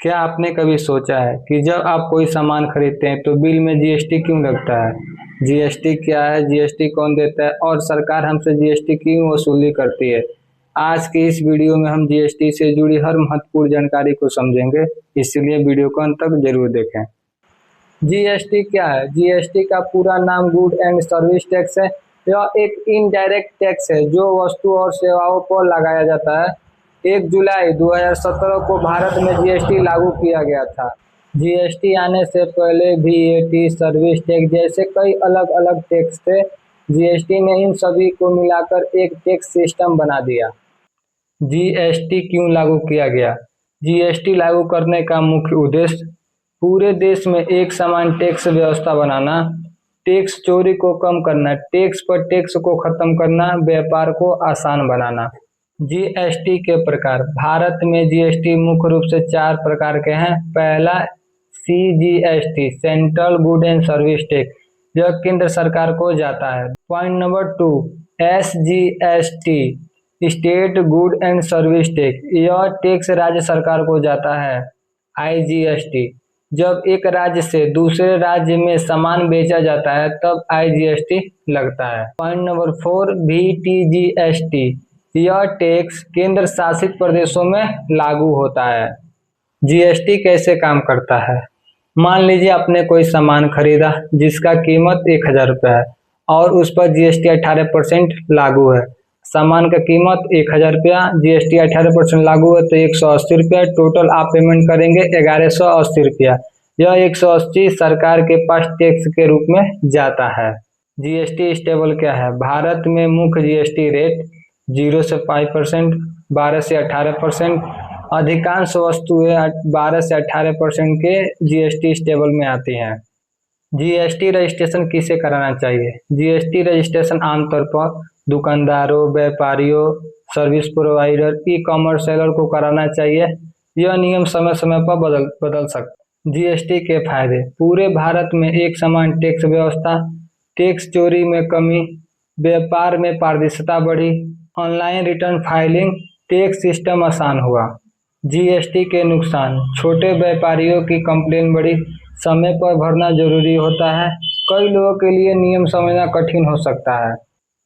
क्या आपने कभी सोचा है कि जब आप कोई सामान खरीदते हैं तो बिल में जीएसटी क्यों लगता है? जीएसटी क्या है, जीएसटी कौन देता है और सरकार हमसे जीएसटी क्यों वसूली करती है? आज की इस वीडियो में हम जीएसटी से जुड़ी हर महत्वपूर्ण जानकारी को समझेंगे, इसलिए वीडियो को अंत तक जरूर देखें। जीएसटी क्या है? जीएसटी का पूरा नाम गुड एंड सर्विस टैक्स है। यह एक इनडायरेक्ट टैक्स है जो वस्तु और सेवाओं पर लगाया जाता है। 1 जुलाई 2017 को भारत में जीएसटी लागू किया गया था। जीएसटी आने से पहले वीएटी, सर्विस टैक्स जैसे कई अलग अलग टैक्स थे। जीएसटी ने इन सभी को मिलाकर एक टैक्स सिस्टम बना दिया। जीएसटी क्यों लागू किया गया? जीएसटी लागू करने का मुख्य उद्देश्य पूरे देश में एक समान टैक्स व्यवस्था बनाना, टैक्स चोरी को कम करना, टैक्स पर टैक्स को खत्म करना, व्यापार को आसान बनाना। जीएसटी के प्रकार। भारत में जीएसटी मुख्य रूप से 4 प्रकार के हैं। पहला CGST, central good and service tax, यह केंद्र सरकार को जाता है। Point number 2, SGST, state good and service tax, यह टैक्स राज्य सरकार को जाता है। आईजीएसटी, जब एक राज्य से दूसरे राज्य में सामान बेचा जाता है तब आईजीएसटी लगता है। पॉइंट नंबर 4, वीटीजीएसटी, यह टैक्स केंद्र शासित प्रदेशों में लागू होता है। जीएसटी कैसे काम करता है? मान लीजिए आपने कोई सामान खरीदा जिसका कीमत 1000 रुपये है और उस पर जीएसटी 18% लागू है। सामान का कीमत 1000 रुपया, जीएसटी 18% लागू है तो 180 रुपया। टोटल आप पेमेंट करेंगे 1180 रुपया। यह 180 सरकार के पास टैक्स के रूप में जाता है। जीएसटी स्टेबल क्या है? भारत में मुख्य जीएसटी रेट 0 से 5%, 12 से 18%। अधिकांश वस्तुएं 12 से 18% के जीएसटी स्टेबल में आती हैं। जीएसटी रजिस्ट्रेशन किसे कराना चाहिए? जीएसटी रजिस्ट्रेशन आमतौर पर दुकानदारों, व्यापारियों, service provider, e commerce seller को कराना चाहिए। यह नियम समय समय पर बदल सकता है। जीएसटी के फायदे। पूरे भारत में एक समान टैक्स व्यवस्था, टैक्स चोरी में कमी, व्यापार में पारदर्शिता बढ़ी, online return filing, tax system आसान हुआ। जीएसटी के नुकसान। छोटे व्यापारियों की कंप्लेन बढ़ी, समय पर भरना जरूरी होता है, कई लोगों के लिए नियम समझना कठिन हो सकता है।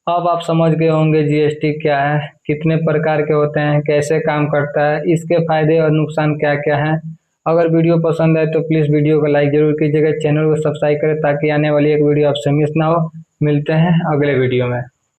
अब आप समझ गए होंगे जीएसटी क्या है, कितने प्रकार के होते हैं, कैसे काम करता है, इसके फायदे और नुकसान क्या क्या हैं। अगर वीडियो पसंद आए तो प्लीज़ वीडियो को लाइक जरूर कीजिएगा, चैनल को सब्सक्राइब करें ताकि आने वाली एक वीडियो आपसे मिस ना हो। मिलते हैं अगले वीडियो में।